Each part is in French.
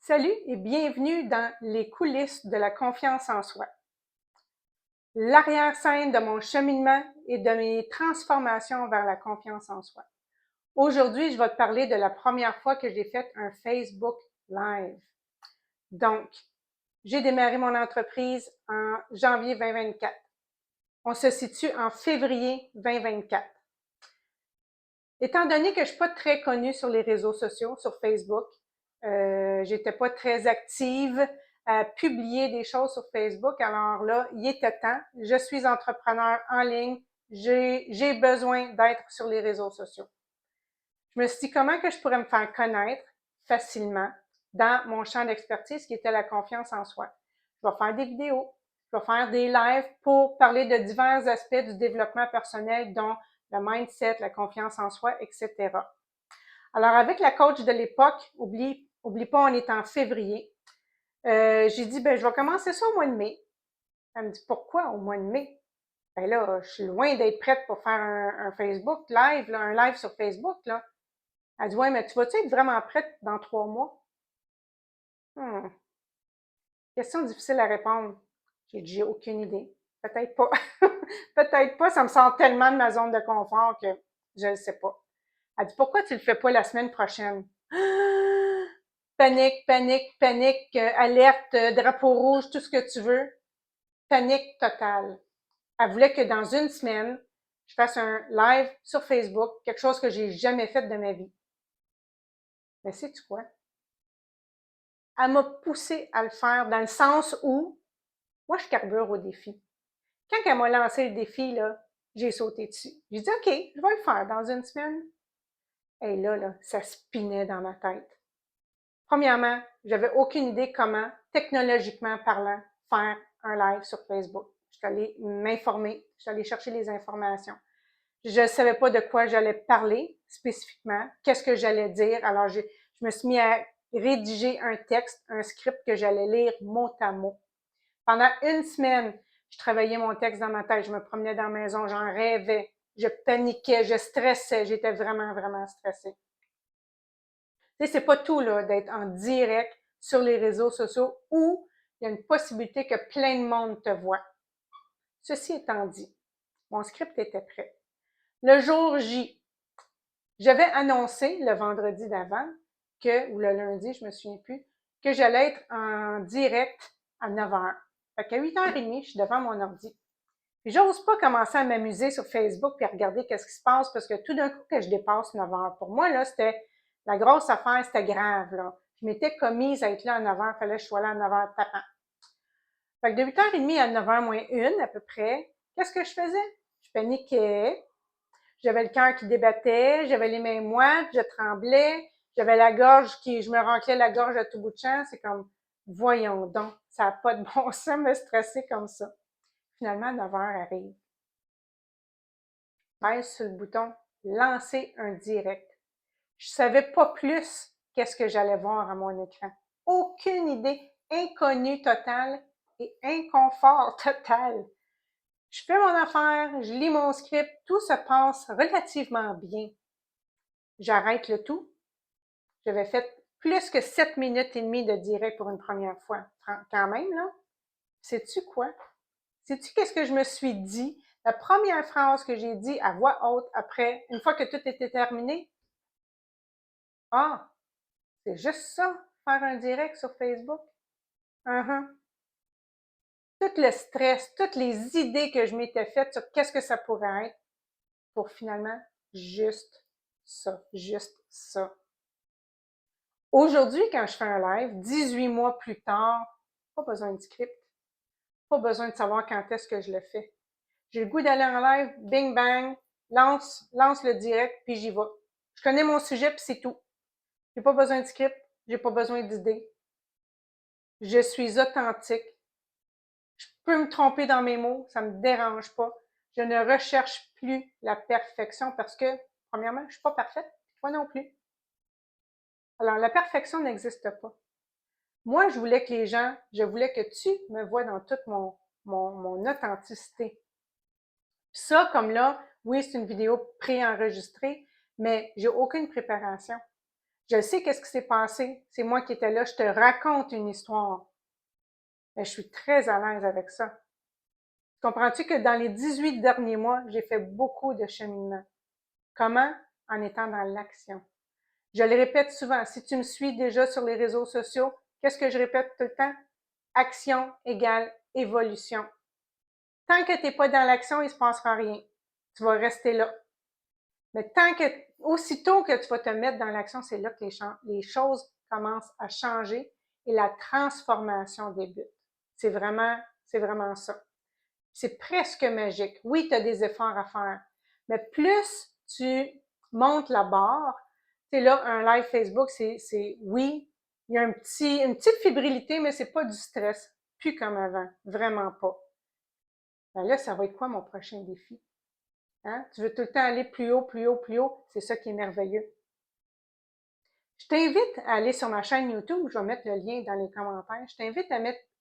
Salut et bienvenue dans les coulisses de la confiance en soi. L'arrière-scène de mon cheminement et de mes transformations vers la confiance en soi. Aujourd'hui, je vais te parler de la première fois que j'ai fait un Facebook Live. Donc, j'ai démarré mon entreprise en janvier 2024. On se situe en février 2024. Étant donné que je ne suis pas très connue sur les réseaux sociaux, sur Facebook, j'étais pas très active à publier des choses sur Facebook. Alors là, il était temps. Je suis entrepreneur en ligne. J'ai besoin d'être sur les réseaux sociaux. Je me suis dit comment que je pourrais me faire connaître facilement dans mon champ d'expertise qui était la confiance en soi. Je vais faire des vidéos, je vais faire des lives pour parler de divers aspects du développement personnel, dont le mindset, la confiance en soi, etc. Alors, avec la coach de l'époque, oublie pas, on est en février, j'ai dit, ben, je vais commencer ça au mois de mai. Elle me dit, pourquoi au mois de mai? Ben là, je suis loin d'être prête pour faire un Facebook live, là, un live sur Facebook, là. Elle dit, ouais, mais tu vas-tu être vraiment prête dans 3 mois? Hmm. Question difficile à répondre. J'ai dit, j'ai aucune idée. Peut-être pas. Peut-être pas. Ça me sort tellement de ma zone de confort que je ne sais pas. Elle dit, pourquoi tu le fais pas la semaine prochaine? Panique, panique, panique, alerte, drapeau rouge, tout ce que tu veux. Panique totale. Elle voulait que dans une semaine, je fasse un live sur Facebook, quelque chose que j'ai jamais fait de ma vie. Mais sais-tu quoi? Elle m'a poussé à le faire dans le sens où moi, je carbure au défi. Quand elle m'a lancé le défi, là, j'ai sauté dessus. J'ai dit, OK, je vais le faire dans une semaine. Et là, ça spinait dans ma tête. Premièrement, j'avais aucune idée comment, technologiquement parlant, faire un live sur Facebook. Je suis allée m'informer, je suis allée chercher les informations. Je ne savais pas de quoi j'allais parler spécifiquement, qu'est-ce que j'allais dire. Alors, je me suis mis à rédiger un texte, un script que j'allais lire mot à mot. Pendant une semaine, je travaillais mon texte dans ma tête, je me promenais dans la maison, j'en rêvais, je paniquais, je stressais, j'étais vraiment, vraiment stressée. Tu sais, c'est pas tout là d'être en direct sur les réseaux sociaux où il y a une possibilité que plein de monde te voit. Ceci étant dit, mon script était prêt. Le jour J, j'avais annoncé le vendredi d'avant ou le lundi, je me souviens plus, que j'allais être en direct à 9h. Fait qu'à 8h30, je suis devant mon ordi. Puis j'ose pas commencer à m'amuser sur Facebook puis à regarder qu'est-ce qui se passe parce que tout d'un coup que je dépasse 9h. Pour moi, là, c'était la grosse affaire, c'était grave, là. Je m'étais commise à être là à 9h, fallait que je sois là à 9h tapant. Fait que de 8h30 à 9h moins 1 à peu près, qu'est-ce que je faisais? Je paniquais, j'avais le cœur qui débattait, j'avais les mains moites, je tremblais, j'avais la gorge je me raclais la gorge à tout bout de champ. C'est comme, voyons donc, ça n'a pas de bon sens me stresser comme ça. Finalement, 9h arrive. Pèse sur le bouton lancer un direct. Je savais pas plus qu'est-ce que j'allais voir à mon écran. Aucune idée, inconnue totale et inconfort total. Je fais mon affaire, je lis mon script, tout se passe relativement bien. J'arrête le tout. J'avais fait plus que 7 minutes et demie de direct pour une première fois. Quand même, là. Sais-tu quoi? Sais-tu qu'est-ce que je me suis dit? La première phrase que j'ai dit à voix haute après, une fois que tout était terminé, ah, c'est juste ça, faire un direct sur Facebook. Uh-huh. Tout le stress, toutes les idées que je m'étais faites sur qu'est-ce que ça pourrait être pour finalement juste ça, juste ça. Aujourd'hui, quand je fais un live, 18 mois plus tard, pas besoin de script, pas besoin de savoir quand est-ce que je le fais. J'ai le goût d'aller en live, bing bang, lance le direct, puis j'y vais. Je connais mon sujet, puis c'est tout. J'ai pas besoin de script, j'ai pas besoin d'idées. Je suis authentique. Je peux me tromper dans mes mots, ça me dérange pas. Je ne recherche plus la perfection parce que, premièrement, je suis pas parfaite, toi non plus. Alors, la perfection n'existe pas. Moi, je voulais que tu me vois dans toute mon authenticité. Ça, comme là, oui, c'est une vidéo préenregistrée, mais j'ai aucune préparation. Je sais qu'est-ce qui s'est passé. C'est moi qui étais là. Je te raconte une histoire. Mais je suis très à l'aise avec ça. Comprends-tu que dans les 18 derniers mois, j'ai fait beaucoup de cheminement? Comment? En étant dans l'action. Je le répète souvent. Si tu me suis déjà sur les réseaux sociaux, qu'est-ce que je répète tout le temps? Action égale évolution. Tant que tu n'es pas dans l'action, il ne se passera rien. Tu vas rester là. Mais aussitôt que tu vas te mettre dans l'action, c'est là que les choses commencent à changer et la transformation débute. C'est vraiment ça. C'est presque magique. Oui, tu as des efforts à faire, mais plus tu montes la barre, tu sais, là, un live Facebook, oui, il y a une petite fébrilité, mais c'est pas du stress. Plus comme avant. Vraiment pas. Ben là, ça va être quoi mon prochain défi? Hein? Tu veux tout le temps aller plus haut, plus haut, plus haut. C'est ça qui est merveilleux. Je t'invite à aller sur ma chaîne YouTube. Je vais mettre le lien dans les commentaires. Je t'invite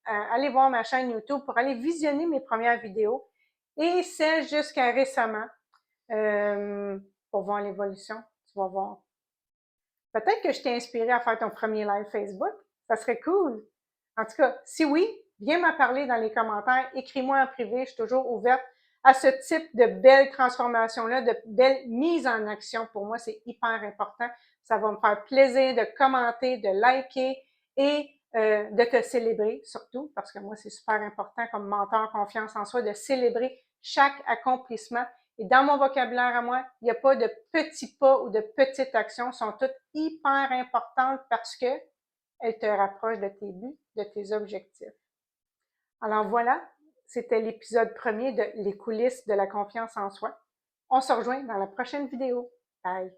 à aller voir ma chaîne YouTube pour aller visionner mes premières vidéos et celles jusqu'à récemment pour voir l'évolution. Tu vas voir. Peut-être que je t'ai inspiré à faire ton premier live Facebook. Ça serait cool. En tout cas, si oui, viens m'en parler dans les commentaires. Écris-moi en privé. Je suis toujours ouverte à ce type de belles transformations-là, de belles mises en action. Pour moi, c'est hyper important. Ça va me faire plaisir de commenter, de liker et de te célébrer surtout, parce que moi, c'est super important comme mentor confiance en soi, de célébrer chaque accomplissement. Et dans mon vocabulaire à moi, il n'y a pas de petits pas ou de petites actions, elles sont toutes hyper importantes parce que elles te rapprochent de tes buts, de tes objectifs. Alors voilà, c'était l'épisode premier de Les coulisses de la confiance en soi. On se rejoint dans la prochaine vidéo. Bye!